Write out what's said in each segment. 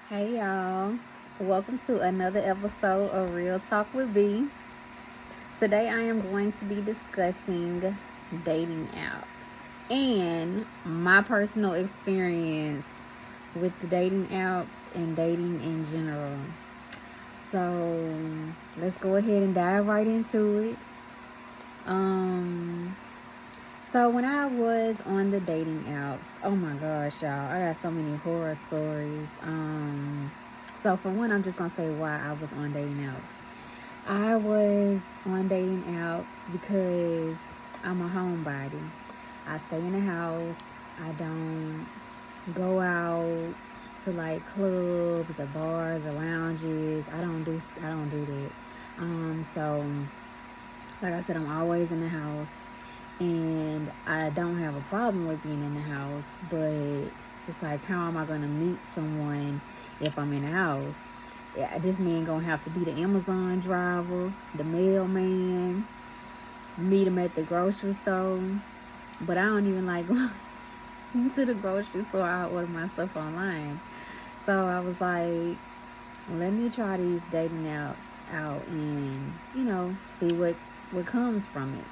Hey y'all, welcome to another episode of Real Talk with B. Today I am going to be discussing dating apps and my personal experience with the dating apps and dating in general. So let's go ahead and dive right into it. So when I was on the dating apps, oh my gosh, y'all, I got so many horror stories. So for one, I'm just gonna say why I was on dating apps. I was on dating apps because I'm a homebody. I stay in the house. I don't go out to like clubs or bars or lounges. I don't do that. So like I said, I'm always in the house. And I don't have a problem with being in the house, but it's like, how am I going to meet someone if I'm in the house? Yeah, this man going to have to be the Amazon driver, the mailman, meet him at the grocery store. But I don't even like going to the grocery store. I order my stuff online. So I was like, let me try these dating apps out and, see what comes from it.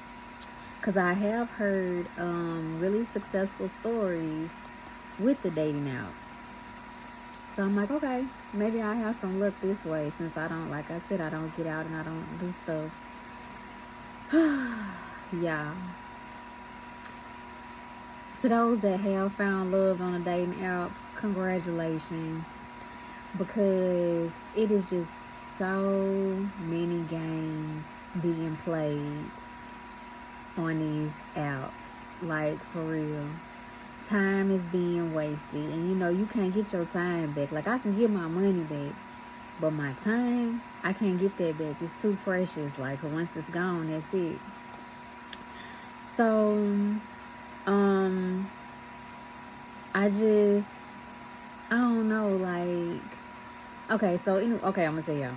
Because I have heard really successful stories with the dating app. So I'm like, okay, maybe I have some luck this way since I don't, like I said, I don't get out and I don't do stuff. Yeah. To those that have found love on the dating apps, congratulations. Because it is just so many games being played on these apps, like for real. Time is being wasted, and you can't get your time back. Like, I can get my money back, but my time, I can't get that back. It's too precious. Like, once it's gone, that's it. So I don't know, like, okay, so okay, I'm gonna tell y'all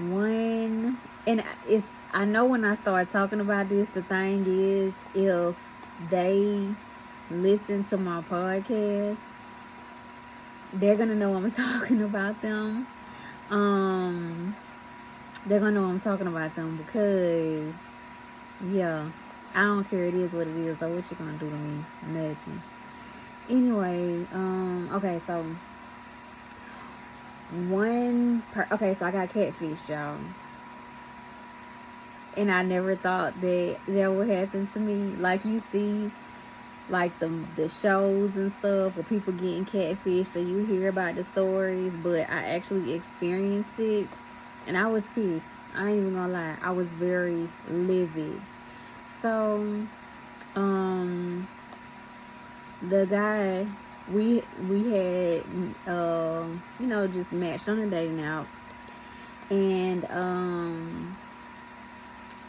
one. And I know when I start talking about this, the thing is, if they listen to my podcast, they're gonna know I'm talking about them. They're gonna know I'm talking about them because, yeah, I don't care. It is what it is. So what you gonna do to me? Nothing. Anyway, okay, so so I got catfish, y'all. And I never thought that would happen to me. Like, you see, like the shows and stuff where people getting catfished, or you hear about the stories, but I actually experienced it, and I was pissed. I ain't even gonna lie, I was very livid. So, the guy, we had just matched on a dating app, and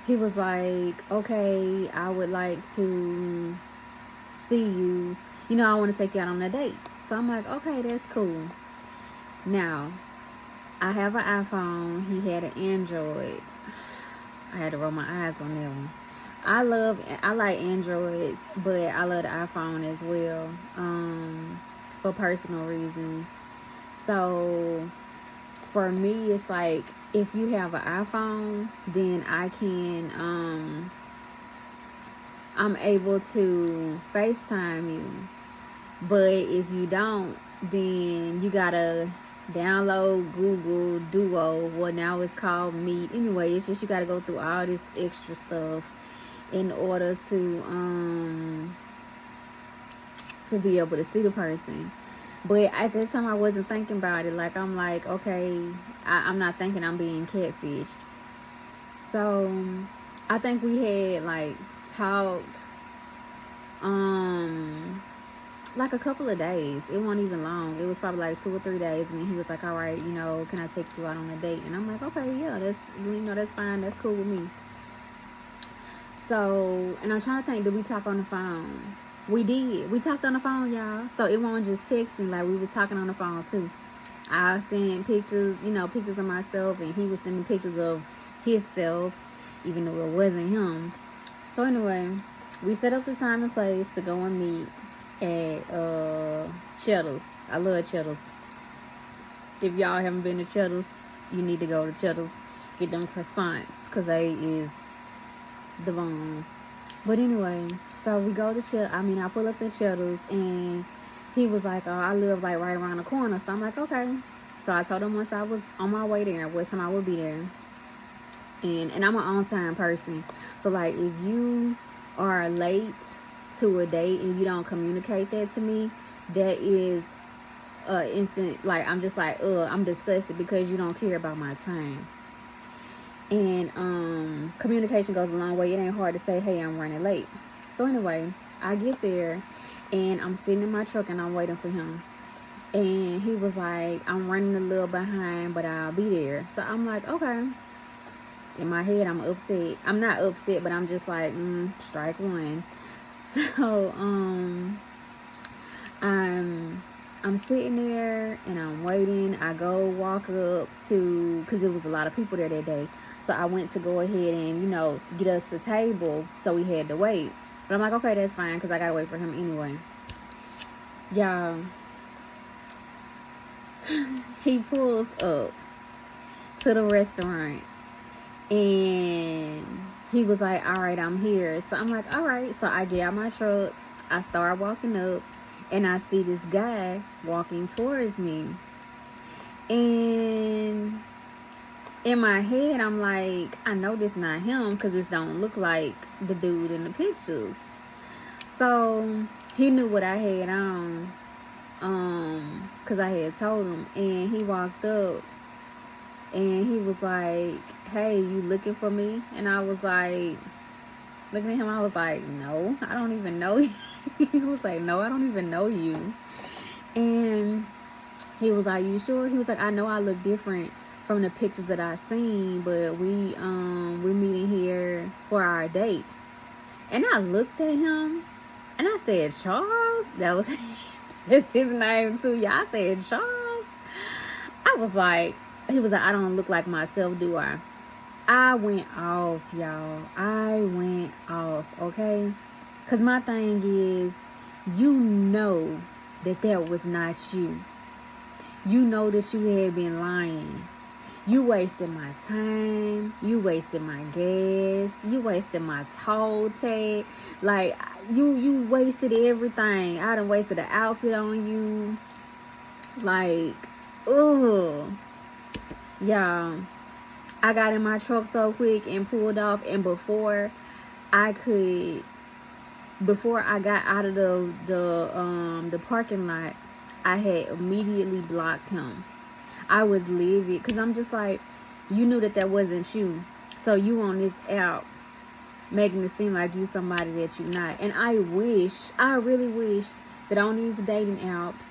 he was like, okay, I would like to see you. I want to take you out on a date. So I'm like, okay, that's cool. Now, I have an iPhone. He had an Android. I had to roll my eyes on that one. I like Androids, but I love the iPhone as well, for personal reasons. So for me, it's like, if you have an iPhone, then I'm able to FaceTime you. But if you don't, then you gotta download Google Duo. Well, now it's called Meet. Anyway, it's just you gotta go through all this extra stuff in order to be able to see the person. But at that time, I wasn't thinking about it. Like, I'm like, okay, I'm not thinking I'm being catfished. So I think we had like talked like a couple of days. It wasn't even long. It was probably like 2 or 3 days, and then he was like, all right, can I take you out on a date? And I'm like, okay, yeah, that's fine, that's cool with me. So, and I'm trying to think, did we talk on the phone? We did. We talked on the phone, y'all. So it wasn't just texting, like, we was talking on the phone too. I was sending pictures, pictures of myself, and he was sending pictures of himself, even though it wasn't him. So anyway, we set up the time and place to go and meet at Cheddar's. I love Cheddar's. If y'all haven't been to Cheddar's, you need to go to Cheddar's, get them croissants, because they is the bomb. But anyway, so we go to Cheddar's. I mean, I pull up in Cheddar's, and he was like, oh, I live like right around the corner. So I'm like, okay. So I told him once I was on my way there, what time I would be there. And I'm an on-time person. So, like, if you are late to a date and you don't communicate that to me, that is instant, like, I'm just like, I'm disgusted because you don't care about my time. And communication goes a long way. It ain't hard to say, hey, I'm running late. So anyway, I get there and I'm sitting in my truck and I'm waiting for him. And he was like, I'm running a little behind, but I'll be there. So I'm like, okay. In my head, I'm upset. I'm not upset, but I'm just like, strike one. So I'm sitting there and I'm waiting. I go walk up to, because it was a lot of people there that day. So I went to go ahead and, get us a table. So we had to wait. But I'm like, okay, that's fine, because I got to wait for him anyway. Y'all, he pulls up to the restaurant. And he was like, all right, I'm here. So I'm like, all right. So I get out my truck. I start walking up. And I see this guy walking towards me. And in my head, I'm like, I know this not him, because this don't look like the dude in the pictures. So he knew what I had on. Because I had told him. And he walked up. And he was like, hey, you looking for me? And I was like, looking at him, I was like, no, I don't even know you. He was like, no, I don't even know you. And he was like, you sure? He was like, I know I look different from the pictures that I seen, but we're meeting here for our date. And I looked at him and I said, Charles? That's his name too. Yeah, I said, Charles? I was like, he was like, I don't look like myself, do I? I went off, y'all. I went off, okay? Because my thing is, you know that was not you. You know that you had been lying. You wasted my time. You wasted my gas. You wasted my toll tag. Like, you wasted everything. I done wasted the outfit on you. Like, ugh. Y'all, I got in my truck so quick and pulled off, and before I got out of the parking lot, I had immediately blocked him. I was livid, because I'm just like, you knew that wasn't you. So you on this app making it seem like you somebody that you're not. And I really wish that on these dating apps,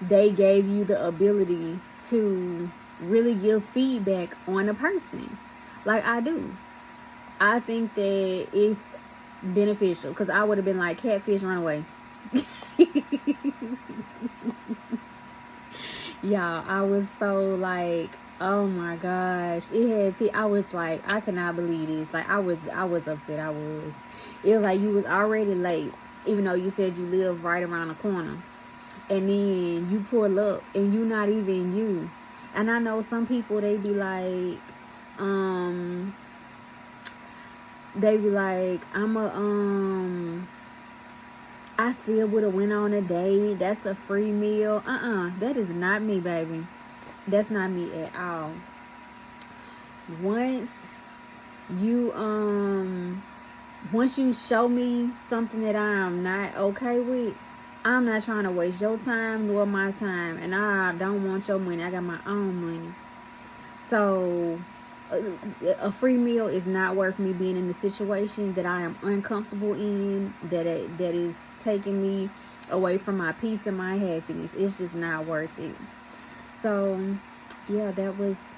they gave you the ability to really give feedback on a person like I do. I think that it's beneficial, because I would have been like, catfish, run away. Y'all, I was so like, oh my gosh. I was like, I cannot believe this. Like, I was upset. It was like you was already late, even though you said you live right around the corner. And then you pull up and you not even you. And I know some people, they be like, I still would have went on a date. That's a free meal. That is not me, baby. That's not me at all. Once you show me something that I am not okay with, I'm not trying to waste your time nor my time, and I don't want your money. I got my own money. So a free meal is not worth me being in the situation that I am uncomfortable in, that is taking me away from my peace and my happiness. It's just not worth it. So yeah, that was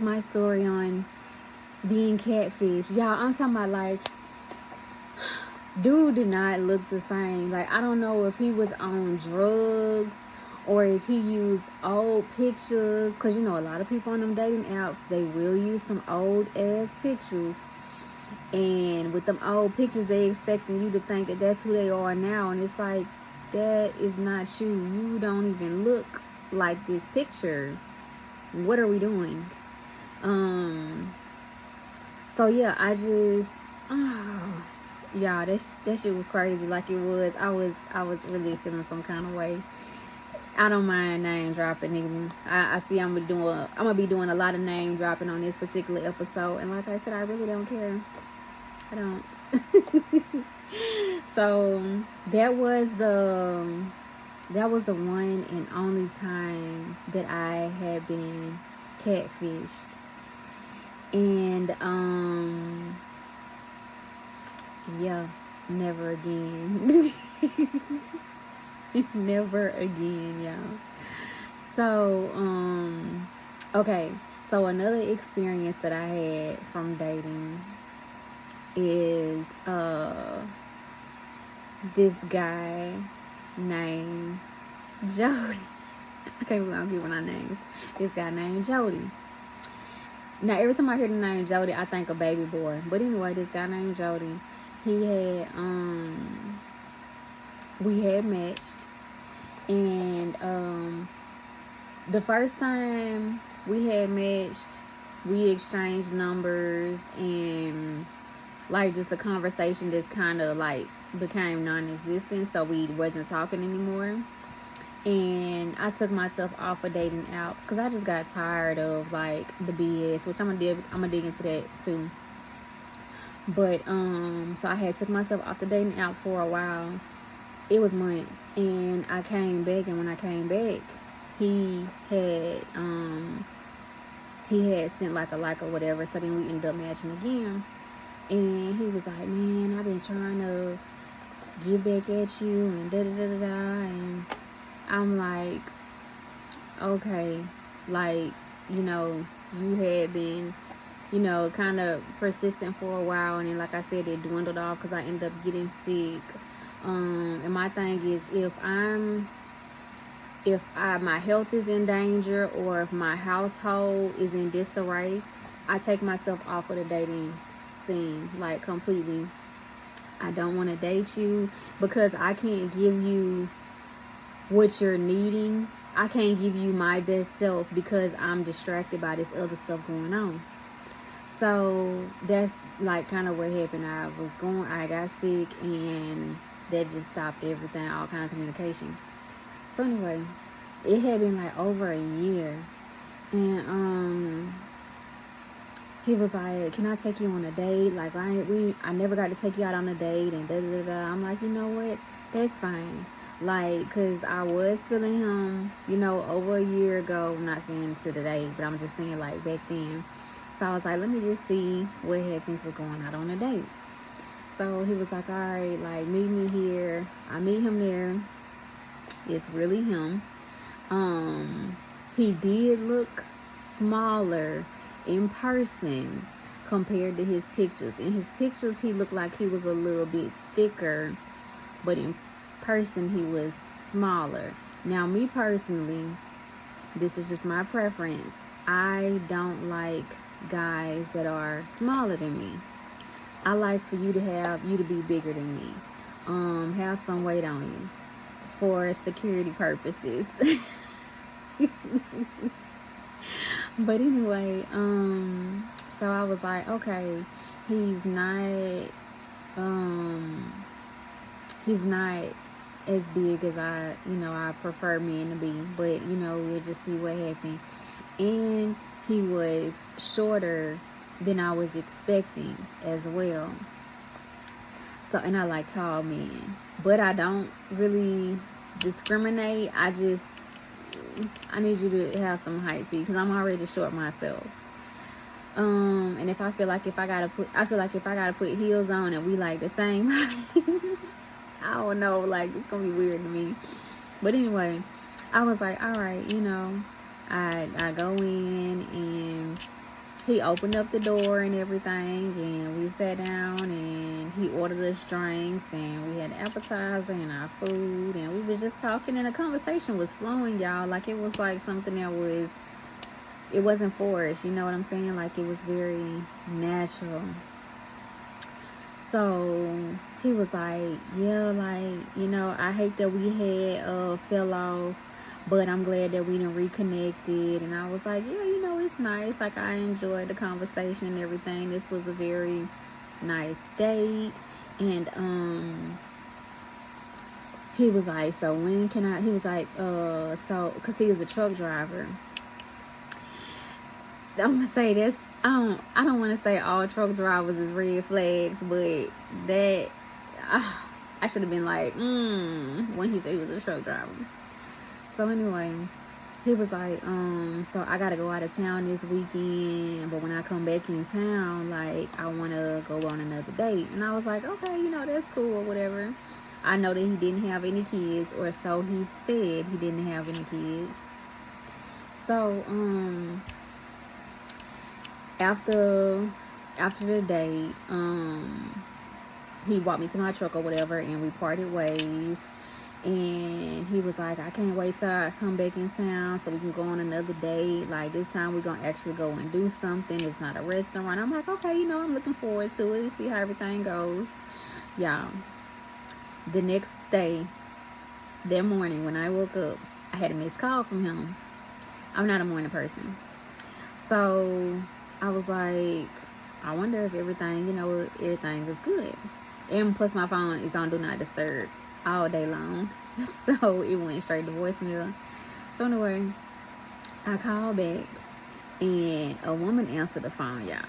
my story on being catfish. Y'all, I'm talking about, like, dude did not look the same. Like, I don't know if he was on drugs or if he used old pictures, because a lot of people on them dating apps, they will use some old ass pictures, and with them old pictures, they expecting you to think that that's who they are now. And it's like, that is not you. You don't even look like this picture. What are we doing? So yeah, I just, oh, y'all, that shit was crazy. Like it was, I was really feeling some kind of way. I don't mind name dropping either. I see I'm gonna be doing a lot of name dropping on this particular episode, and like I said, I really don't care. I don't. So that was the one and only time that I had been catfished. And yeah, never again. Never again, y'all. So okay, so another experience that I had from dating is this guy named Jody. Okay, we're gonna give our names. This guy named Jody. Now, every time I hear the name Jody, I think of baby boy. But anyway, this guy named Jody, he had we had matched, and the first time we had matched, we exchanged numbers, and like just the conversation just kind of like became non-existent, so we wasn't talking anymore. And I took myself off of dating apps because I just got tired of like the BS, which I'm gonna dig into that too. But so I had took myself off the dating apps for a while. It was months, and I came back, and when I came back, he had sent like a like or whatever. So then we ended up matching again, and he was like, "Man, I've been trying to get back at you," and da da da da da, and I'm like, okay, like, you know, you had been, you know, kind of persistent for a while, and then like I said, it dwindled off because I ended up getting sick. And my thing is, if my health is in danger, or if my household is in disarray, I take myself off of the dating scene, like completely. I don't want to date you because I can't give you what you're needing. I can't give you my best self because I'm distracted by this other stuff going on. So that's like kind of what happened. I got sick, and that just stopped everything, all kind of communication. So anyway, it had been like over a year, and he was like, "Can I take you on a date? Like I never got to take you out on a date," and da da da. I'm like, you know what? That's fine. Like, cause I was feeling him, you know, over a year ago. I'm not saying to today, but I'm just saying like back then. So I was like, let me just see what happens with going out on a date. So he was like, all right, like meet me here. I meet him there. It's really him. He did look smaller in person compared to his pictures. In his pictures, he looked like he was a little bit thicker, but in person he was smaller. Now, me personally, this is just my preference. I don't like guys that are smaller than me. I like for you to be bigger than me. Have some weight on you for security purposes. But anyway, so I was like, okay, he's not as big as I prefer men to be, but we'll just see what happened. And he was shorter than I was expecting as well. So, and I like tall men, but I don't really discriminate. I need you to have some height too, because I'm already short myself. And if I feel like if I gotta put heels on and we like the same height, I don't know, like it's gonna be weird to me. But anyway, I was like, all right, I go in, and he opened up the door and everything, and we sat down, and he ordered us drinks, and we had appetizer and our food, and we was just talking, and the conversation was flowing, y'all. Like it was like something that it wasn't forced, you know what I'm saying? Like it was very natural. So he was like, yeah, like, I hate that we had fell off, but I'm glad that we didn't reconnected. And I was like, yeah, it's nice. Like, I enjoyed the conversation and everything. This was a very nice date. And he was like, so when can I, he was like, so, because he was a truck driver. I'm gonna say this. I don't want to say all truck drivers is red flags, but that I should have been like, when he said he was a truck driver. So anyway, he was like, so I gotta go out of town this weekend, but when I come back in town, like, I want to go on another date. And I was like, okay, that's cool or whatever. I know that he didn't have any kids, or so he said. He didn't have any kids. So after the date, he walked me to my truck or whatever, and we parted ways. And he was like, I can't wait till I come back in town so we can go on another date. Like, this time we're gonna actually go and do something. It's not a restaurant. I'm like, okay, I'm looking forward to it, see how everything goes. Y'all, the next day, that morning when I woke up, I had a missed call from him. I'm not a morning person, so I was like, I wonder if everything is good. And plus my phone is on Do Not Disturb all day long. So it went straight to voicemail. So anyway, I called back and a woman answered the phone, y'all.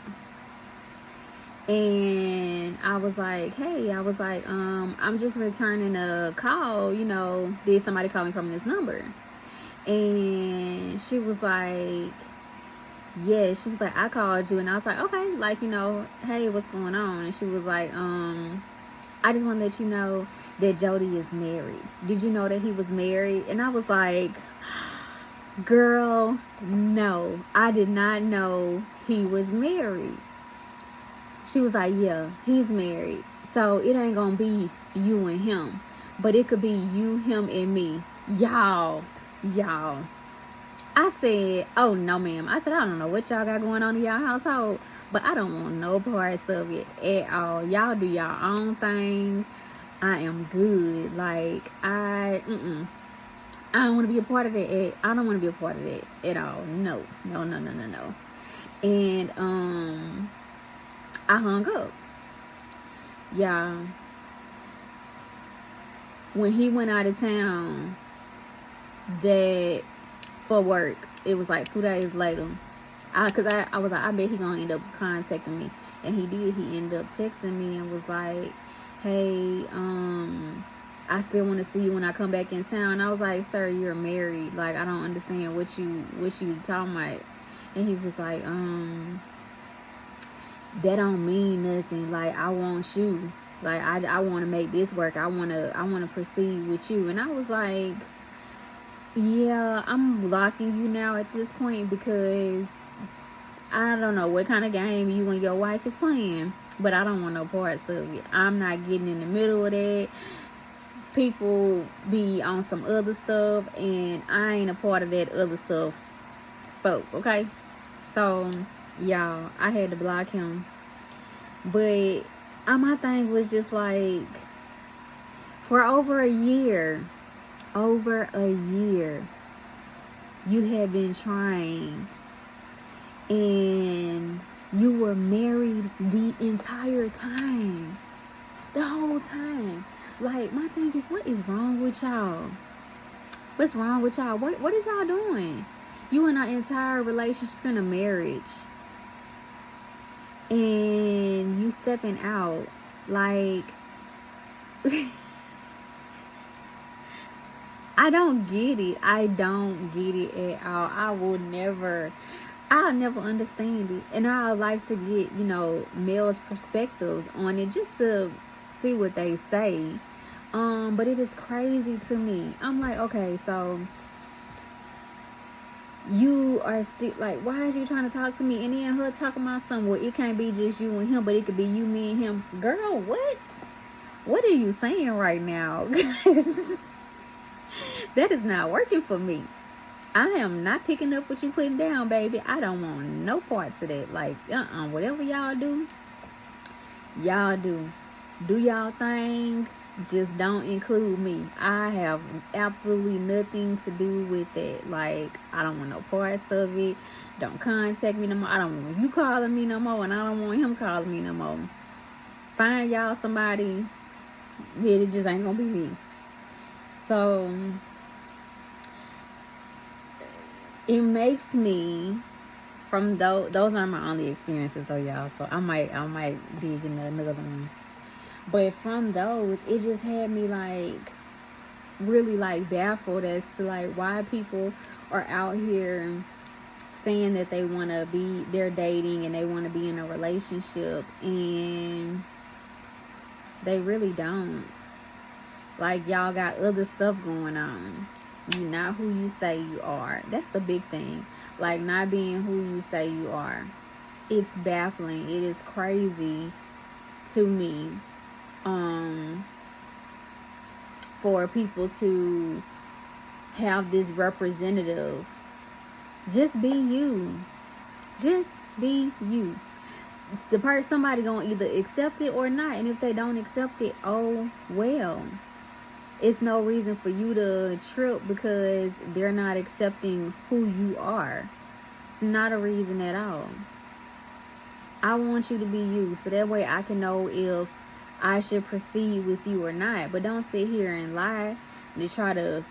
And I was like, hey, I'm just returning a call, did somebody call me from this number? And she was like, yeah, she was like, I called you. And I was like, okay, like, hey, what's going on? And she was like, I just want to let you know that Jody is married. Did you know that he was married? And I was like, girl, no, I did not know he was married. She was like, yeah, he's married. So it ain't going to be you and him, but it could be you, him, and me. Y'all. I said, oh, no, ma'am. I said, I don't know what y'all got going on in y'all household, but I don't want no parts of it at all. Y'all do y'all own thing. I am good. Like, I don't want to be a part of that. I don't want to be a part of that at all. No. And I hung up. Y'all, when he went out of town for work, it was like 2 days later. Because I was like, I bet he gonna end up contacting me. And he did. He ended up texting me and was like, hey, I still want to see you when I come back in town. And I was like, sir, you're married. Like, I don't understand what you talking about. And he was like, that don't mean nothing. Like, I want you. Like, I want to make this work. I want to proceed with you. And I was like, yeah, I'm blocking you now at this point, because I don't know what kind of game you and your wife is playing, but I don't want no parts of it. I'm not getting in the middle of that. People be on some other stuff, and I ain't a part of that other stuff, folk, okay? So, y'all, I had to block him. But my thing was just like, for over a year, you have been trying, and you were married the entire time, the whole time. Like, my thing is, what is wrong with y'all? What's wrong with y'all? What is y'all doing? You in an entire relationship, in a marriage, and you stepping out, like, I don't get it. I don't get it at all. I'll never understand it. And I like to get, males' perspectives on it, just to see what they say. But it is crazy to me. I'm like, okay, so you are still, like, why is you trying to talk to me? And then her talking about something where it can't be just you and him, but it could be you, me, and him. Girl, what are you saying right now? That is not working for me. I am not picking up what you putting down, baby. I don't want no parts of that. Like, whatever y'all do, y'all do. Do y'all thing. Just don't include me. I have absolutely nothing to do with it. Like, I don't want no parts of it. Don't contact me no more. I don't want you calling me no more, and I don't want him calling me no more. Find y'all somebody. It just ain't gonna be me. So it makes me, from those are my only experiences though, y'all. So I might dig into another one. But from those, it just had me like really like baffled as to like why people are out here saying that they want to be, they're dating and they want to be in a relationship, and they really don't. Like, y'all got other stuff going on. You're not who you say you are. That's the big thing. Like, not being who you say you are. It's baffling. It is crazy to me. For people to have this representative. Just be you. Just be you. Somebody gonna either accept it or not, and if they don't accept it, oh well. It's no reason for you to trip because they're not accepting who you are. It's not a reason at all. I want you to be you, so that way I can know if I should proceed with you or not. But don't sit here and lie to try to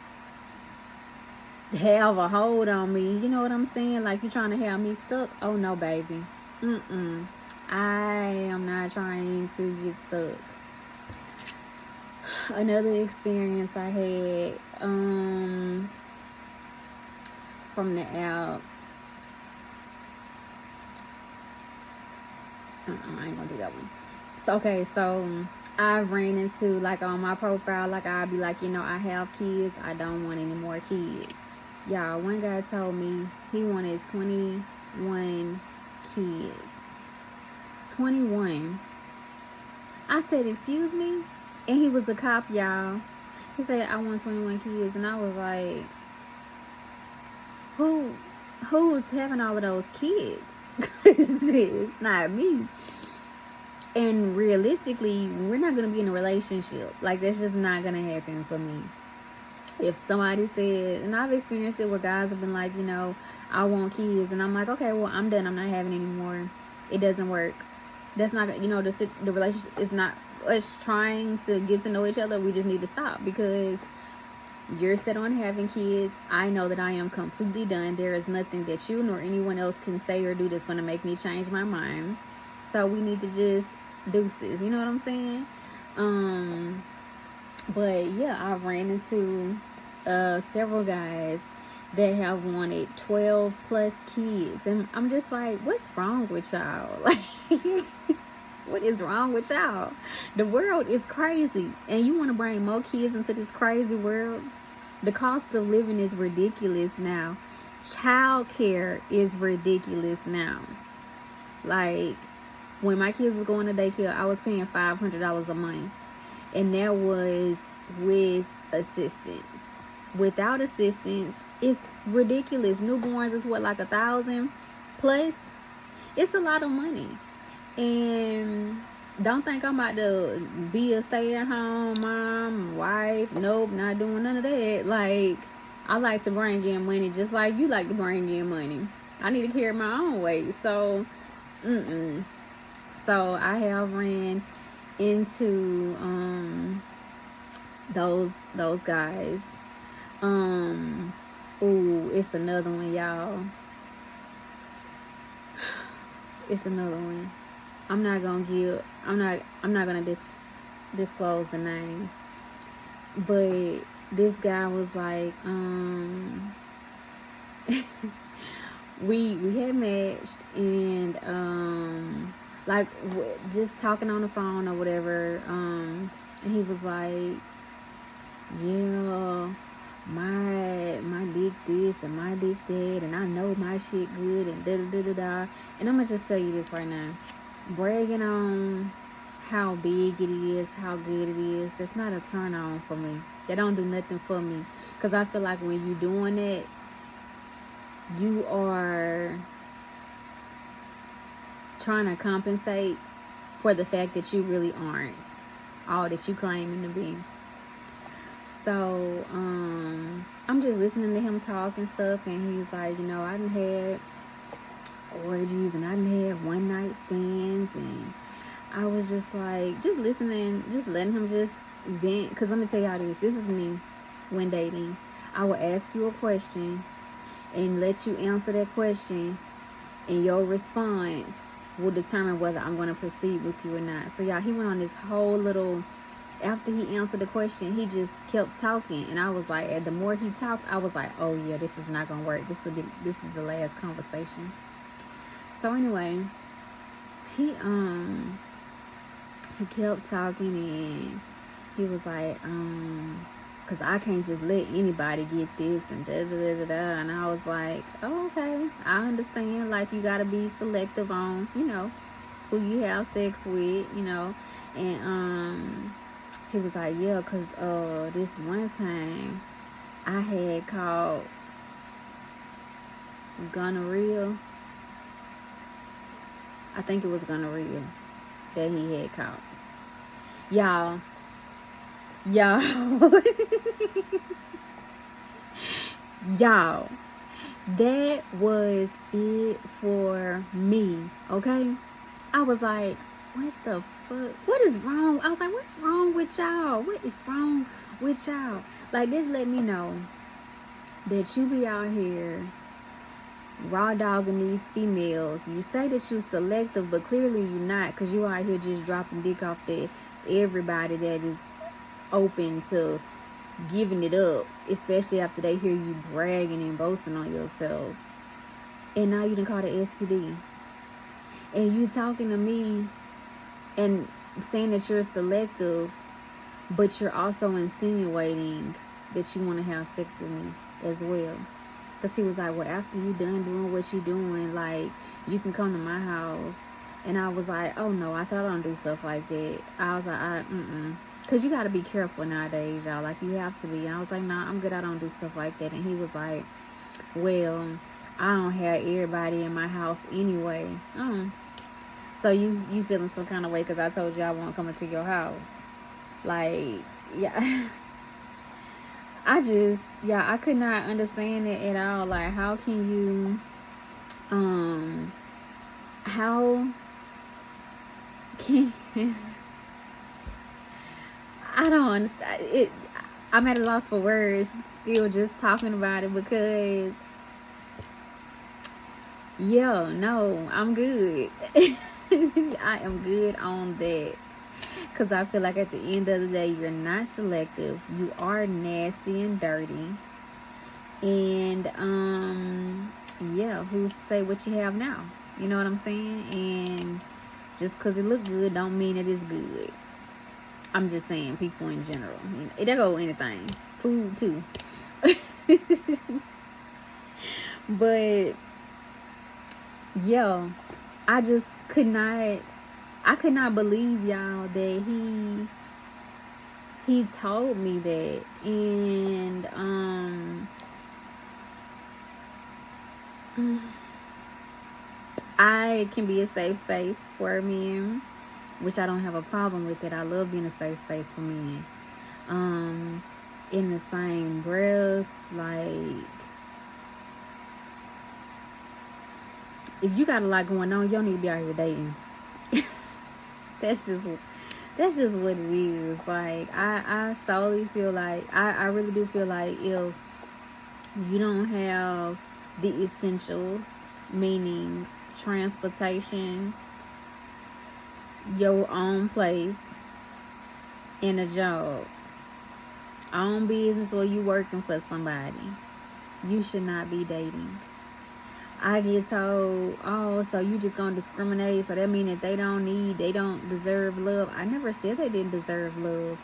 have a hold on me. You know what I'm saying? Like, you trying to have me stuck. Oh no, baby. I am not trying to get stuck. Another experience I had from the app. I ain't gonna do that one. It's okay. So I've ran into, like, on my profile, like, I'll be like, you know, I have kids. I don't want any more kids. Y'all, one guy told me he wanted 21 kids. 21. I said, excuse me? And he was a cop, y'all. He said, I want 21 kids. And I was like, who's having all of those kids? It's not me. And realistically, we're not going to be in a relationship. Like, that's just not going to happen for me. If somebody said, and I've experienced it where guys have been like, you know, I want kids. And I'm like, okay, well, I'm done. I'm not having any more. It doesn't work. That's not, you know, the relationship is not us trying to get to know each other. We just need to stop because you're set on having kids. I know that I am completely done. There is nothing that you nor anyone else can say or do that's going to make me change my mind. So we need to just deuces. You know what I'm saying? But yeah, I've ran into several guys that have wanted 12 plus kids, and I'm just like, what's wrong with y'all? Like, what is wrong with y'all? The world is crazy, and you want to bring more kids into this crazy world? The cost of living is ridiculous now. Child care is ridiculous now. Like, when my kids was going to daycare, I was paying $500 a month, and that was with assistance. Without assistance, it's ridiculous. Newborns is what, like 1,000 plus? It's a lot of money. And don't think I'm about to be a stay-at-home mom, wife. Nope, not doing none of that. Like, I like to bring in money just like you like to bring in money. I need to carry my own weight. So, So I have ran into those guys. Ooh, it's another one, y'all. It's another one. I'm not gonna disclose the name. But this guy was like, we had matched, and like just talking on the phone or whatever, and he was like, yeah, my dick this and my dick that, and I know my shit good, and da-da-da-da-da. And I'm gonna just tell you this right now. Bragging on how big it is, how good it is, that's not a turn on for me. That don't do nothing for me. Because I feel like when you're doing it, you are trying to compensate for the fact that you really aren't. all that you claiming to be. So, I'm just listening to him talk and stuff, and he's like, I done had orgies and I done had one night stands, and I was just like, just listening, just letting him just vent. Because let me tell y'all this is me when dating. I will ask you a question and let you answer that question, and your response will determine whether I'm going to proceed with you or not. So y'all, he went on this whole little, after he answered the question, he just kept talking, and I was like, and the more he talked, I was like, oh yeah, this is not gonna work. This is the last conversation. So anyway, he kept talking, and he was like, because I can't just let anybody get this and da da da da da. And I was like, oh, okay, I understand. Like, you gotta be selective on, who you have sex with, and he was like, yeah, because this one time I had caught gonorrhea. I think it was gonorrhea that he had caught. Y'all. Y'all. That was it for me, okay? I was like, what the fuck? What is wrong? I was like, what's wrong with y'all? What is wrong with y'all? Like, this let me know that you be out here raw dogging these females. You say that you selective, but clearly you're not, because you out here just dropping dick off to everybody that is open to giving it up, especially after they hear you bragging and boasting on yourself. And now you done caught an STD. And you talking to me and saying that you're selective, but you're also insinuating that you want to have sex with me as well. Because he was like, well, after you done doing what you doing, like, you can come to my house. And I was like, oh no, I said, I don't do stuff like that. I was like, because you got to be careful nowadays, y'all. Like, you have to be. And I was like, nah, I'm good. I don't do stuff like that. And he was like, well, I don't have everybody in my house anyway. So you feeling some kind of way because I told you I won't come into your house. Like, yeah. I could not understand it at all. Like, how can you, how can, I don't understand it. I'm at a loss for words still just talking about it, because yeah, no, I'm good. I am good on that. Because I feel like at the end of the day, you're not selective. You are nasty and dirty. And, yeah, who's to say what you have now? You know what I'm saying? And just because it look good don't mean it is good. I'm just saying, people in general. It don't go anything. Food, too. But, yeah, I just could not... I could not believe, y'all, that he told me that. And I can be a safe space for men, which I don't have a problem with it. I love being a safe space for men. In the same breath, like, if you got a lot going on, you don't need to be out here dating. That's just what it is. Like, I solely feel like, I really do feel like, if you don't have the essentials, meaning transportation, your own place, and a job, own business, or you working for somebody, you should not be dating. I get told, oh, so you just gonna discriminate, so that mean that they don't deserve love. I never said they didn't deserve love.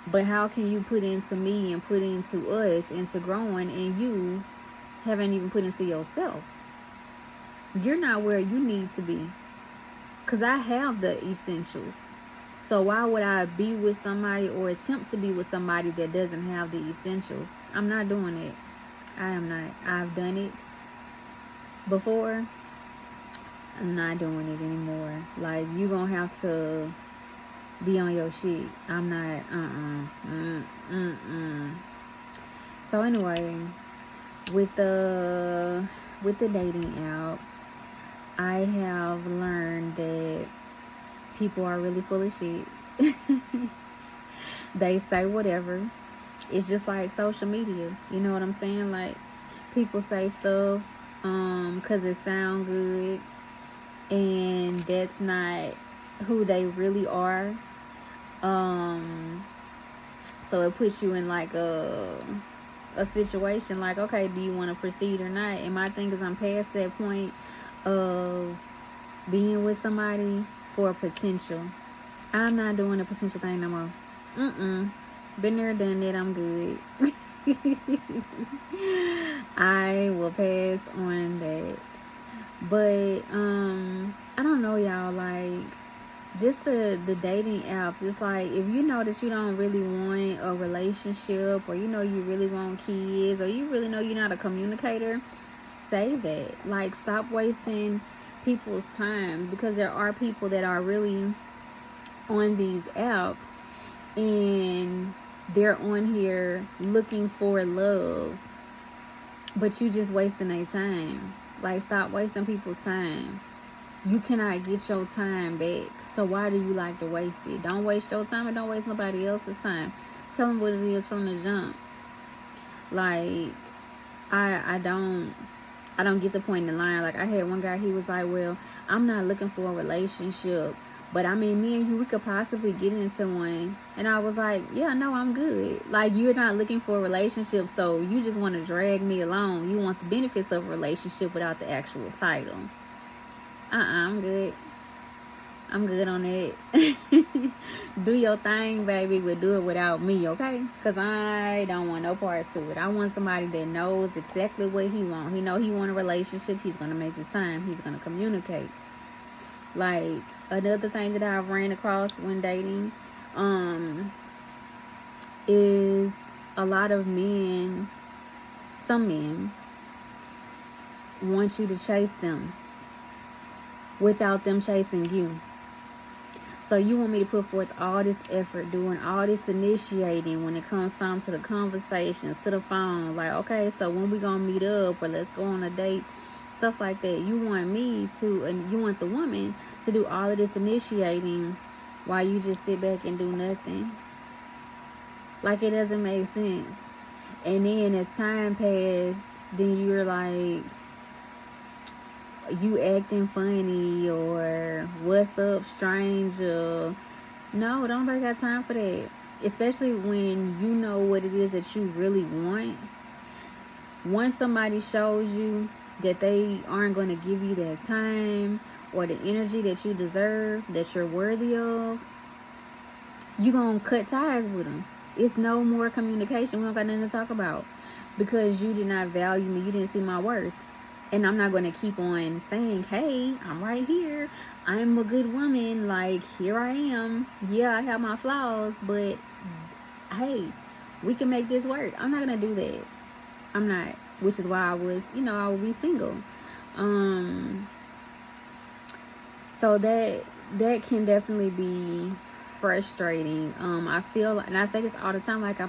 But how can you put into me and put into us, into growing, and you haven't even put into yourself? You're not where you need to be. Because I have the essentials. So why would I be with somebody or attempt to be with somebody that doesn't have the essentials? I'm not doing it. I am not. I've done it before. I'm not doing it anymore. Like, you gonna have to be on your shit. I'm not, So anyway, with the dating app, I have learned that people are really full of shit. They say whatever. It's just like social media. You know what I'm saying? Like, people say stuff because it sound good, and that's not who they really are. So it puts you in like a situation like, okay, do you want to proceed or not? And my thing is, I'm past that point of being with somebody for potential. I'm not doing a potential thing no more. Been there, done that. I'm good. I will pass on that. But I don't know, y'all. Like, just the dating apps, it's like, if you know that you don't really want a relationship, or you know you really want kids, or you really know you're not a communicator, say that. Like, stop wasting people's time, because there are people that are really on these apps and they're on here looking for love, but you just wasting their time. Like, stop wasting people's time. You cannot get your time back, so why do you like to waste it? Don't waste your time, and don't waste nobody else's time. Tell them what it is from the jump. Like, I don't get the point in the line. Like, I had one guy, he was like, well, I'm not looking for a relationship, but I mean, me and you, we could possibly get into one. And I was like, yeah, no, I'm good. Like, you're not looking for a relationship, so you just want to drag me along. You want the benefits of a relationship without the actual title. I'm good. I'm good on that. Do your thing, baby, but do it without me, okay? Because I don't want no parts to it. I want somebody that knows exactly what he wants. He know he want a relationship. He's going to make the time. He's going to communicate. Like, another thing that I've ran across when dating is a lot of men, some men, want you to chase them without them chasing you. So you want me to put forth all this effort, doing all this initiating when it comes time to the conversations, to the phone. Like, okay, so when we gonna meet up, or let's go on a date, stuff like that. You want me to, and you want the woman to do all of this initiating while you just sit back and do nothing. Like, it doesn't make sense. And then as time passes, then you're like, you acting funny, or what's up, stranger. No, don't take got time for that. Especially when you know what it is that you really want. Once somebody shows you that they aren't going to give you that time or the energy that you deserve, that you're worthy of, you're going to cut ties with them. It's no more communication. We don't got nothing to talk about, because you did not value me. You didn't see my worth. And I'm not going to keep on saying, hey, I'm right here. I'm a good woman. Like, here I am. Yeah, I have my flaws, but hey, we can make this work. I'm not going to do that. I'm not. Which is why I was, I will be single. So that can definitely be frustrating. I feel, and I say this all the time, like, I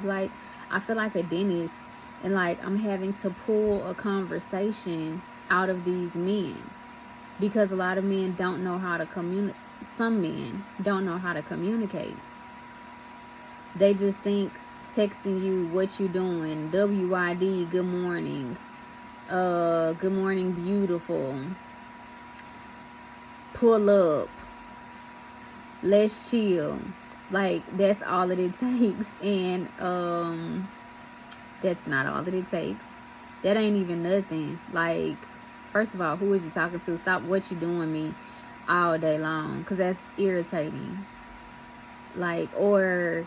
feel like a dentist. And like, I'm having to pull a conversation out of these men, because a lot of men don't know how to communicate. Some men don't know how to communicate. They just think texting you what you doing, WID, good morning, good morning, beautiful, pull up, let's chill. Like, that's all that it takes. And that's not all that it takes. That ain't even nothing. Like, first of all, who is you talking to? Stop what you doing me all day long, because that's irritating. Like, or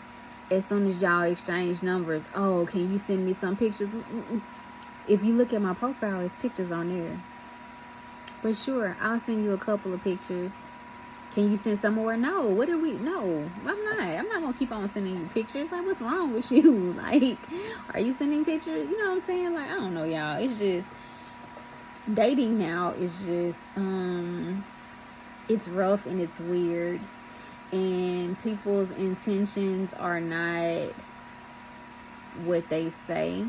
as soon as y'all exchange numbers, oh, can you send me some pictures? If you look at my profile, it's pictures on there. But sure, I'll send you a couple of pictures. Can you send some more? No. What are we? No, I'm not going to keep on sending you pictures. Like, what's wrong with you? Like, are you sending pictures? You know what I'm saying? Like, I don't know, y'all. It's just, dating now is just, it's rough and it's weird. and people's intentions are not what they say.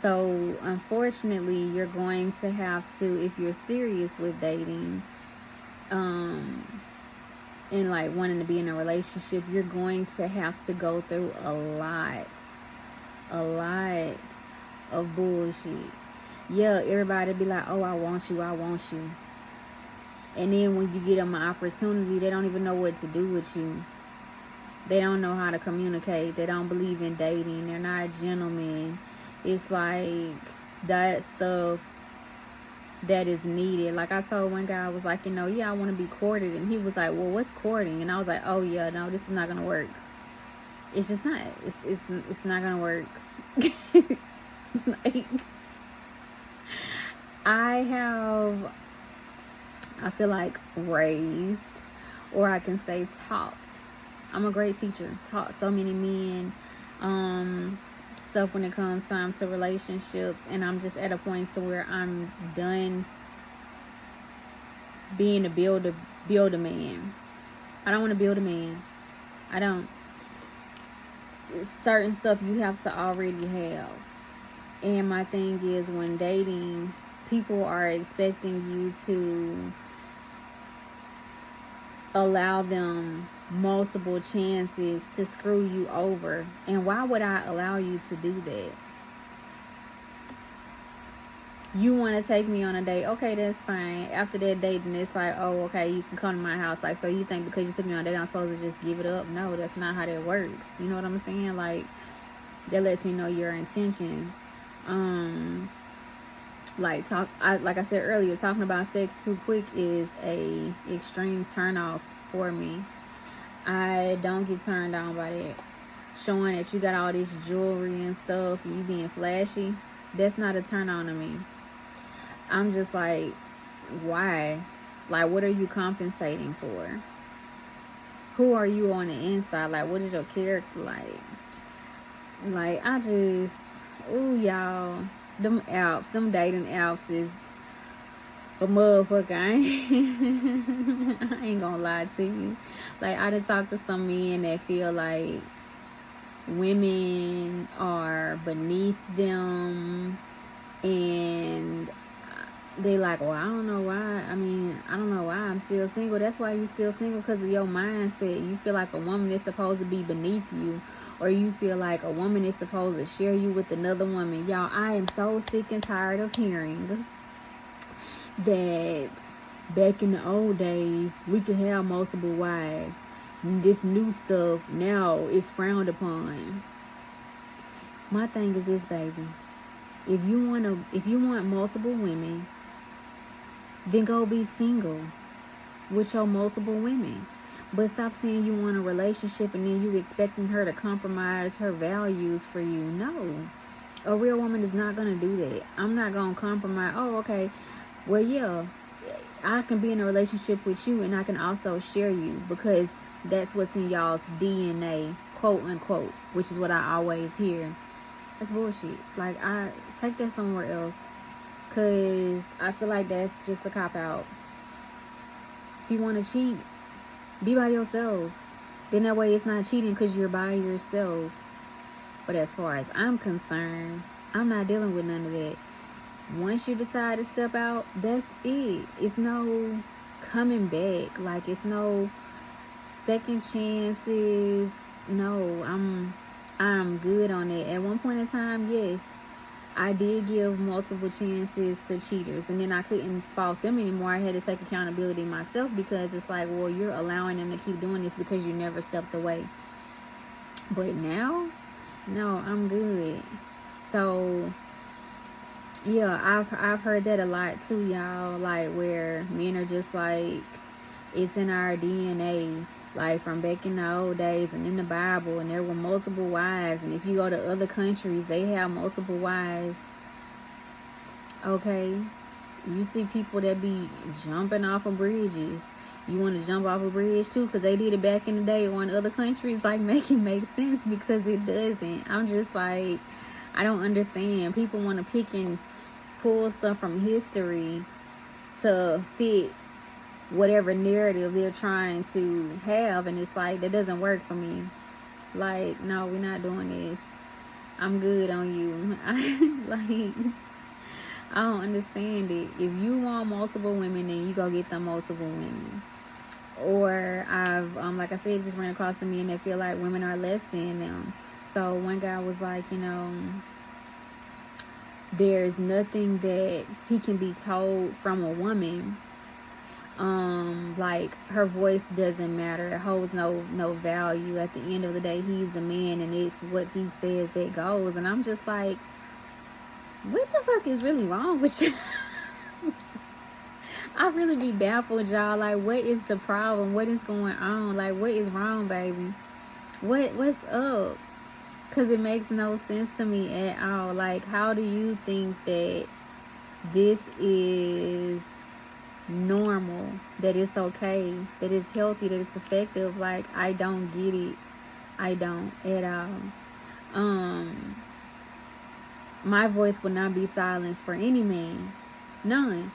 So unfortunately, you're going to have to, if you're serious with dating, and like wanting to be in a relationship, you're going to have to go through a lot of bullshit. Yeah, everybody be like, oh, I want you. And then when you get them an opportunity, they don't even know what to do with you. They don't know how to communicate. They don't believe in dating. They're not gentlemen. It's like that stuff that is needed. Like I told one guy, I was like, yeah, I want to be courted. And he was like, well, what's courting? And I was like, oh yeah, no, this is not going to work. It's just not. It's not going to work. Like, I feel like raised, or I can say taught. I'm a great teacher. Taught so many men stuff when it comes time to relationships, and I'm just at a point to where I'm done being a build a man. I don't want to build a man. I don't. Certain stuff you have to already have. And my thing is, when dating, people are expecting you to allow them multiple chances to screw you over. And why would I allow you to do that? You want to take me on a date, okay, that's fine. After that date, and it's like, oh, okay, you can come to my house. Like, so you think because you took me on a date, I'm supposed to just give it up? No, that's not how that works. You know what I'm saying? Like, that lets me know your intentions. Like I said earlier, talking about sex too quick is a extreme turn off for me. I don't get turned on by that. Showing that you got all this jewelry and stuff, and you being flashy, that's not a turn on to me. I'm just like, why? Like, what are you compensating for? Who are you on the inside? Like, what is your character like? Like, I just, ooh, y'all, them dating apps is a motherfucker. I ain't gonna lie to you. Like, I done talked to some men that feel like women are beneath them, and they like, well, I don't know why. I don't know why I'm still single. That's why you still single, because of your mindset. You feel like a woman is supposed to be beneath you, or you feel like a woman is supposed to share you with another woman. Y'all, I am so sick and tired of hearing that back in the old days we could have multiple wives. This new stuff now is frowned upon. My thing is this, baby. If you want multiple women, then go be single with your multiple women. But stop saying you want a relationship and then you expecting her to compromise her values for you. No. A real woman is not going to do that. I'm not going to compromise. Oh, okay. Well, yeah, I can be in a relationship with you and I can also share you, because that's what's in y'all's DNA, quote unquote, which is what I always hear. It's bullshit. Like, I take that somewhere else, because I feel like that's just a cop-out. If you want to cheat, be by yourself. Then that way it's not cheating because you're by yourself. But as far as I'm concerned, I'm not dealing with none of that. Once you decide to step out, that's it. It's no coming back. Like, it's no second chances. No, I'm good on it. At one point in time, yes, I did give multiple chances to cheaters, and then I couldn't fault them anymore. I had to take accountability myself, because it's like, well, you're allowing them to keep doing this because you never stepped away. But now, no, I'm good. So yeah, I've heard that a lot too, y'all. Like, where men are just like, it's in our DNA. Like, from back in the old days and in the Bible, and there were multiple wives, and if you go to other countries, they have multiple wives. Okay, you see people that be jumping off of bridges. You want to jump off a bridge too, because they did it back in the day on other countries. Like, make it make sense, because it doesn't. I'm just like, I don't understand. People want to pick and pull stuff from history to fit whatever narrative they're trying to have, and it's like, that doesn't work for me. Like, no, we're not doing this. I'm good on you. I don't understand it. If you want multiple women, then you go get them multiple women. Or I've like I said, just ran across the men that feel like women are less than them. So one guy was like, there's nothing that he can be told from a woman. Like, her voice doesn't matter. It holds no value. At the end of the day, he's the man, and it's what he says that goes. And I'm just like, what the fuck is really wrong with you? I really be baffled, y'all. Like, what is the problem? What is going on? Like, what is wrong, baby? What's up? Because it makes no sense to me at all. Like, how do you think that this is normal, that it's okay, that it's healthy, that it's effective? Like, I don't get it. I don't at all. My voice will not be silenced for any man. None.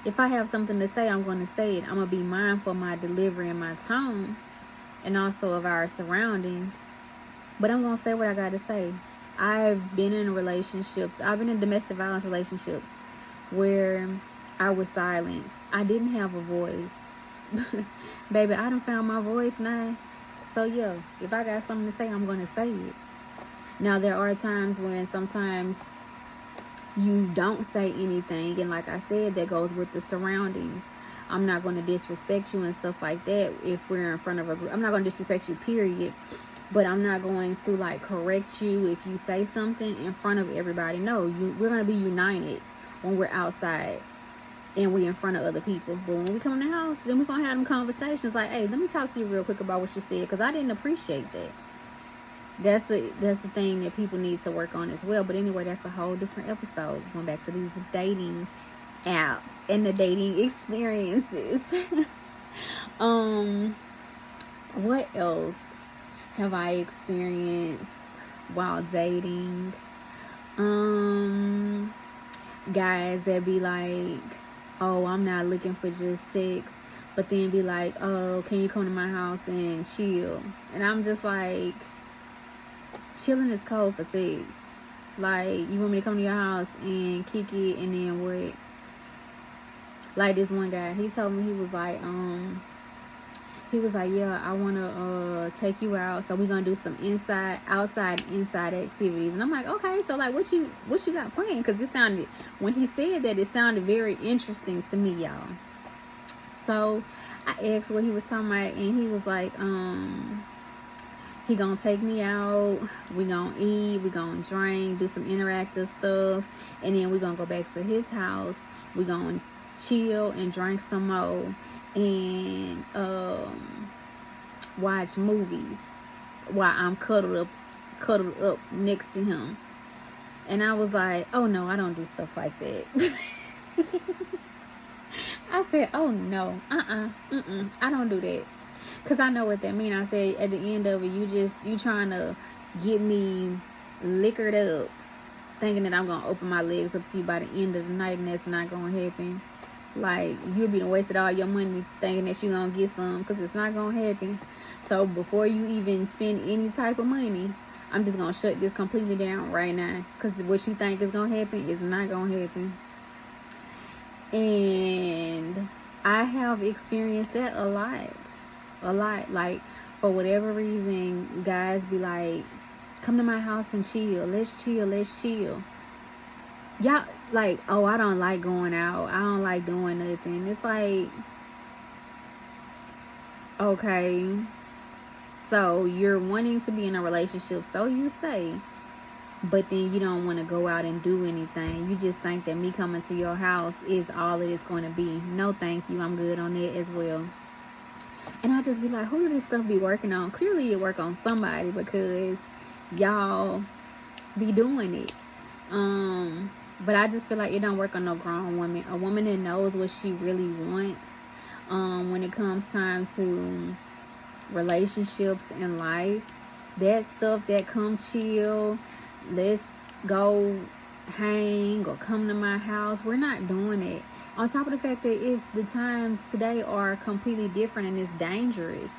If I have something to say, I'm going to say it. I'm going to be mindful of my delivery and my tone, and also of our surroundings. But I'm going to say what I got to say. I've been in relationships. I've been in domestic violence relationships where I was silenced. I didn't have a voice. Baby, I done found my voice now. So yeah, if I got something to say, I'm going to say it. Now, there are times when sometimes you don't say anything, and like I said, that goes with the surroundings. I'm not going to disrespect you and stuff like that if we're in front of a group. I'm not going to disrespect you, period. But I'm not going to, like, correct you if you say something in front of everybody. No, we're going to be united when we're outside and we're in front of other people. But when we come in the house, then we're going to have them conversations like, hey, let me talk to you real quick about what you said, because I didn't appreciate that. That's the thing that people need to work on as well. But anyway, that's a whole different episode. Going back to these dating apps and the dating experiences. What else have I experienced while dating? Guys that be like, oh, I'm not looking for just sex, but then be like, oh, can you come to my house and chill? And I'm just like, chilling is code for sex. Like, you want me to come to your house and kick it, and then what? Like, this one guy, he told me, he was like, yeah, I want to take you out, so we're going to do some outside activities. And I'm like, okay, so like, what you got planned? Because it sounded, when he said that, it sounded very interesting to me, y'all. So I asked what he was talking about, and he was like, he gonna take me out, we gonna eat, we gonna drink, do some interactive stuff, and then we gonna go back to his house, we gonna chill and drink some more, and watch movies while I'm cuddled up next to him. And I was like, oh no, I don't do stuff like that. I said, oh no, I don't do that. Because I know what that means. I said, at the end of it, you trying to get me liquored up, thinking that I'm going to open my legs up to you by the end of the night, and that's not going to happen. Like, you'll be wasted all your money thinking that you're going to get some, because it's not going to happen. So before you even spend any type of money, I'm just going to shut this completely down right now. Because what you think is going to happen is not going to happen. And I have experienced that a lot. Like, for whatever reason, guys be like, come to my house and chill. Let's chill. Y'all, like, oh, I don't like going out. I don't like doing nothing. It's like, okay, so you're wanting to be in a relationship, so you say, but then you don't want to go out and do anything. You just think that me coming to your house is all that it's going to be. No, thank you. I'm good on that as well. And I just be like, who do this stuff be working on? Clearly it work on somebody, because y'all be doing it. But I just feel like it don't work on no grown woman. A woman that knows what she really wants when it comes time to relationships in life. That stuff that come chill, let's go hang or come to my house. We're not doing it. On top of the fact that the times today are completely different and it's dangerous.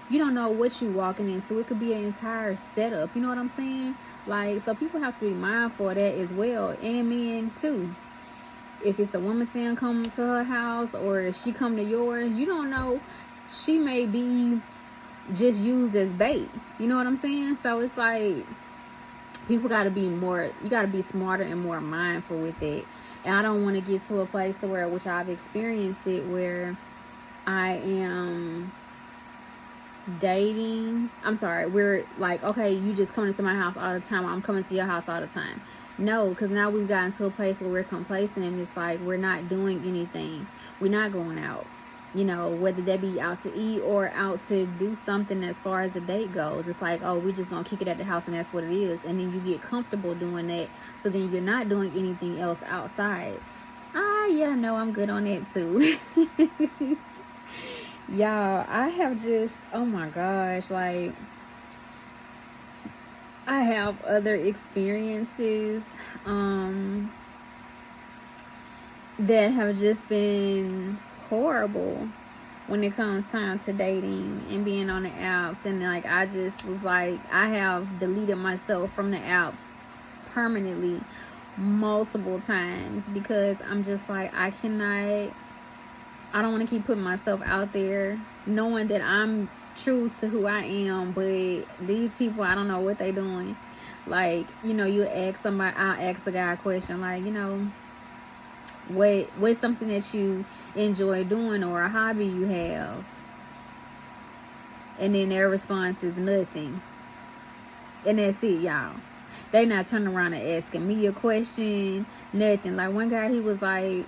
You don't know what you're walking into. It could be an entire setup. You know what I'm saying? Like, so people have to be mindful of that as well, and men too. If it's a woman saying come to her house, or if she come to yours, you don't know. She may be just used as bait. You know what I'm saying? So it's like, people got to be more, you got to be smarter and more mindful with it. And I don't want to get to a place to where, which I've experienced it, where I am dating, we're like, okay, you just coming to my house all the time, I'm coming to your house all the time. No, because now we've gotten to a place where we're complacent, and it's like we're not doing anything. We're not going out, you know, whether that be out to eat or out to do something as far as the date goes. It's like, oh, we're just gonna kick it at the house, and that's what it is. And then you get comfortable doing that, so then you're not doing anything else outside. Yeah, no, I'm good on that too. Y'all, I have just, oh my gosh, like, I have other experiences that have just been horrible when it comes time to dating and being on the apps. And like, I just was like, I have deleted myself from the apps permanently multiple times, because I'm just like, I don't want to keep putting myself out there knowing that I'm true to who I am, but these people, I don't know what they doing. Like, you know, you ask somebody, I'll ask a guy a question, like, you know, what's something that you enjoy doing, or a hobby you have? And then their response is nothing. And that's it, y'all. They not turning around and asking me a question, nothing. Like, one guy, he was like,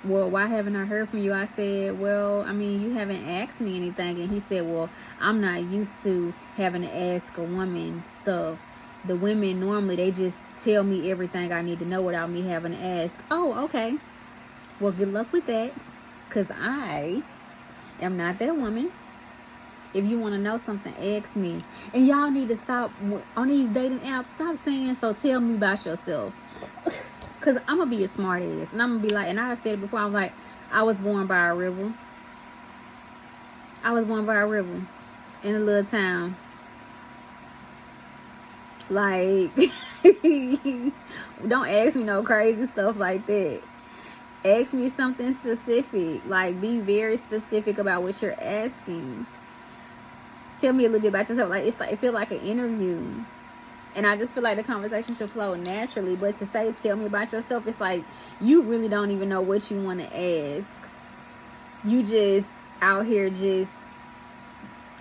well, why haven't I heard from you? I said, well, I mean, you haven't asked me anything. And he said, well, I'm not used to having to ask a woman stuff. The women, normally, they just tell me everything I need to know without me having to ask. Oh, okay. Well, good luck with that, because I am not that woman. If you want to know something, ask me. And y'all need to stop, on these dating apps, stop saying, so tell me about yourself. Because I'm going to be a smart ass. And I'm going to be like, and I've said it before, I'm like, I was born by a river. I was born by a river in a little town. Like, don't ask me no crazy stuff like that. Ask me something specific. Like, be very specific about what you're asking. Tell me a little bit about yourself. Like, it's like, it feels like an interview. And I just feel like the conversation should flow naturally. But to say, tell me about yourself, it's like you really don't even know what you want to ask. You just out here just,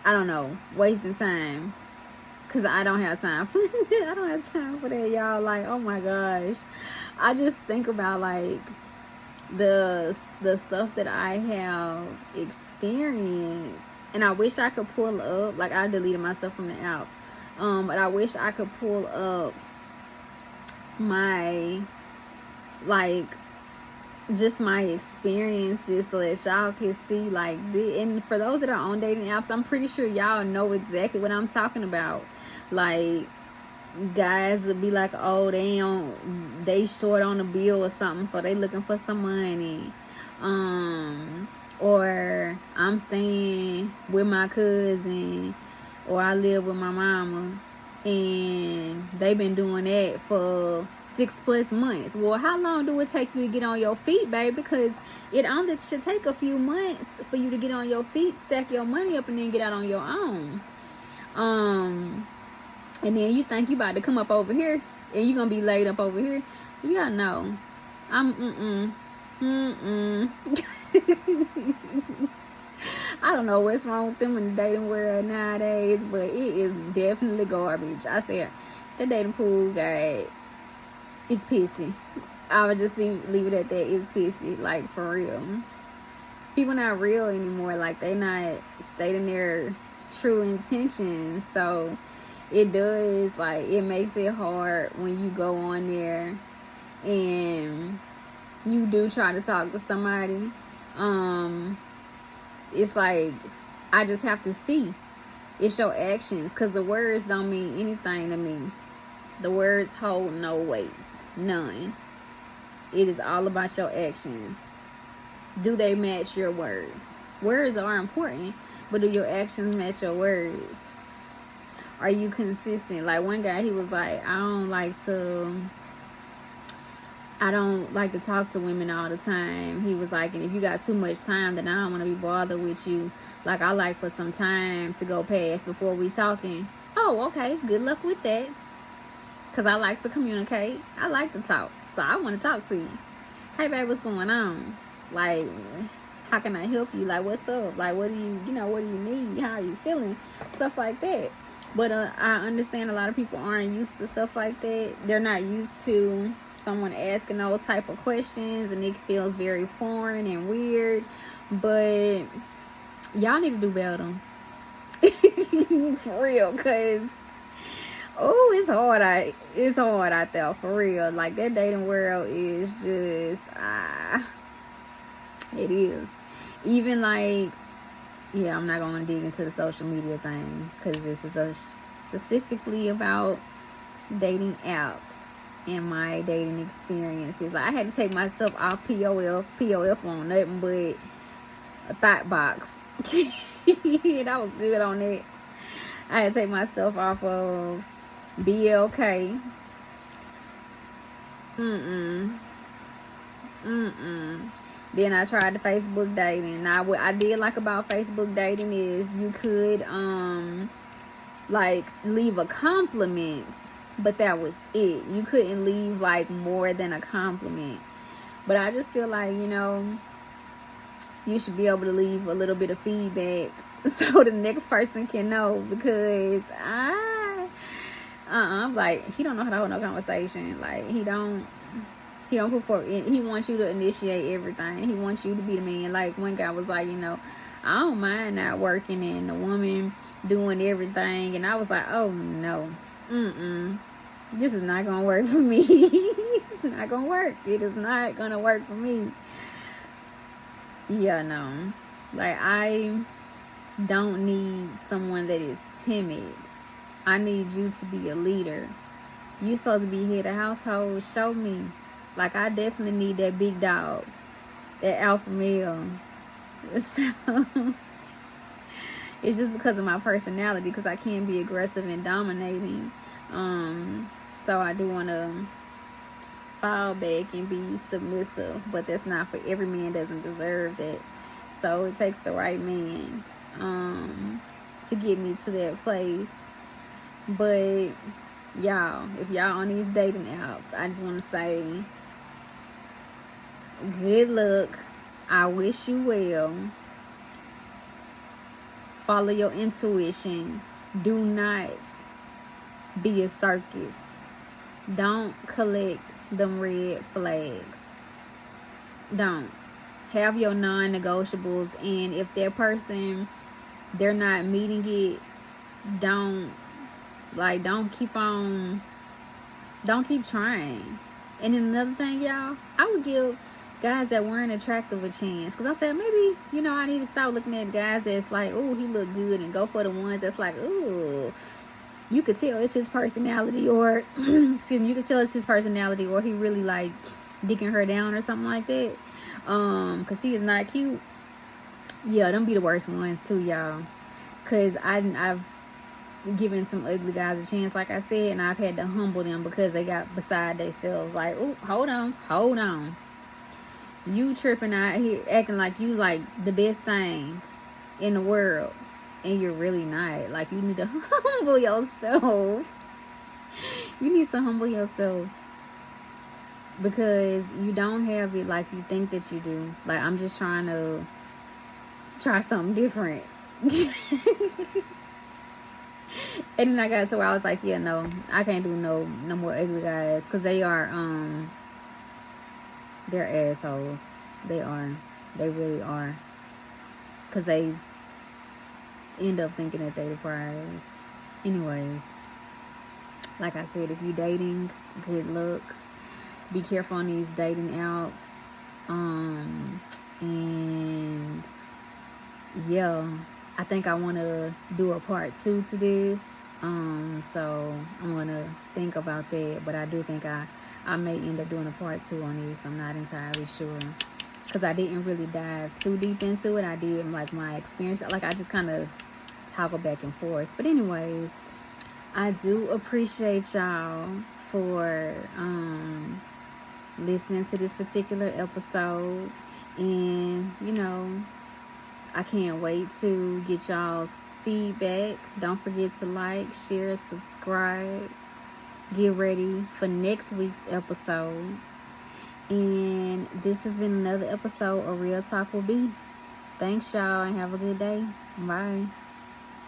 I don't know, wasting time. Because I don't have time for I don't have time for that, y'all. Like, oh my gosh. I just think about, like, the stuff that I have experienced. And I wish I could pull up. Like, I deleted myself from the app. But I wish I could pull up my, like, just my experiences so that y'all can see, like, and for those that are on dating apps, I'm pretty sure y'all know exactly what I'm talking about. Like, guys would be like, oh, they short on a bill or something, so they looking for some money. Or I'm staying with my cousin, or I live with my mama, and they've been doing that for 6+ months. Well, how long do it take you to get on your feet, babe? Because it only should take a few months for you to get on your feet, stack your money up, and then get out on your own. And then you think you about to come up over here, and you're gonna be laid up over here. Yeah, no. I don't know what's wrong with them in the dating world nowadays, but it is definitely garbage. I said, the dating pool guy is pissy. I would just leave it at that. It's pissy, like, for real. People not real anymore. Like, they not stating their true intentions. So it does, like, it makes it hard when you go on there and you do try to talk to somebody. It's like, I just have to see. It's your actions, because the words don't mean anything to me. The words hold no weight. None. It is all about your actions. Do they match your words? Words are important, but do your actions match your words? Are you consistent? Like one guy, he was like, I don't like to talk to women all the time. He was like, and if you got too much time, then I don't want to be bothered with you. Like, I like for some time to go past before we talking. Oh, okay. Good luck with that. Because I like to communicate. I like to talk. So I want to talk to you. Hey, babe, what's going on? Like, how can I help you? Like, what's up? Like, what do you need? How are you feeling? Stuff like that. But I understand a lot of people aren't used to stuff like that. They're not used to someone asking those type of questions, and it feels very foreign and weird. But y'all need to do better. For real, because it's hard out there, for real. Like, that dating world is just it is. Even like, yeah, I'm not gonna dig into the social media thing, because this is specifically about dating apps and my dating experiences. Like, I had to take myself off POF on nothing but a thought box. And I was good on it. I had to take myself off of BLK. Then I tried the Facebook dating. Now, what I did like about Facebook dating is you could like leave a compliment, but that was it. You couldn't leave like more than a compliment. But I just feel like, you should be able to leave a little bit of feedback so the next person can know, because I'm like, he don't know how to hold no conversation. Like, he don't put forth. He wants you to initiate everything. He wants you to be the man. Like, one guy was like, I don't mind not working and the woman doing everything. And I was like, oh no, this is not gonna work for me. It's not gonna work. It is not gonna work for me. Yeah, no. Like, I don't need someone that is timid. I need you to be a leader. You supposed to be head of household. Show me. Like, I definitely need that big dog, that alpha male. So it's just because of my personality, because I can be aggressive and dominating. So I do want to fall back and be submissive, but that's not for every man. Doesn't deserve that. So it takes the right man to get me to that place. But y'all, if y'all on these dating apps, I just want to say good luck. I wish you well. Follow your intuition. Do not be a circus. Don't collect them red flags. Don't. Have your non-negotiables, and if that person, they're not meeting it, don't keep trying. And then another thing, y'all, I would give guys that weren't attractive a chance, because I said, maybe, I need to start looking at guys that's like, oh, he look good, and go for the ones that's like, oh, you could tell it's his personality, or excuse me, you could tell it's his personality, or he really like dicking her down or something like that, because he is not cute. Yeah, them be the worst ones too, y'all, because I've given some ugly guys a chance, like I said, and I've had to humble them because they got beside themselves. Like, oh, hold on, you tripping out here acting like you like the best thing in the world, and you're really not. Like, you need to humble yourself. You need to humble yourself, because you don't have it like you think that you do. Like, I'm just trying to try something different. And then I got to where I was like, yeah, no, I can't do no more ugly guys, because they are they're assholes. They really are, because they end up thinking that they the prize. Anyways, like I said, if you're dating, good luck. Be careful on these dating apps. And yeah, I think I want to do a part 2 to this, So I'm gonna think about that, but I do think I may end up doing a part 2 on this. I'm not entirely sure because I didn't really dive too deep into it. I did like my experience, like I just kind of toggle back and forth. But anyways, I do appreciate y'all for listening to this particular episode, and I can't wait to get y'all's feedback. Don't forget to like, share, subscribe. Get ready for next week's episode. And this has been another episode of Real Talk Will Be. Thanks, y'all, and have a good day. Bye.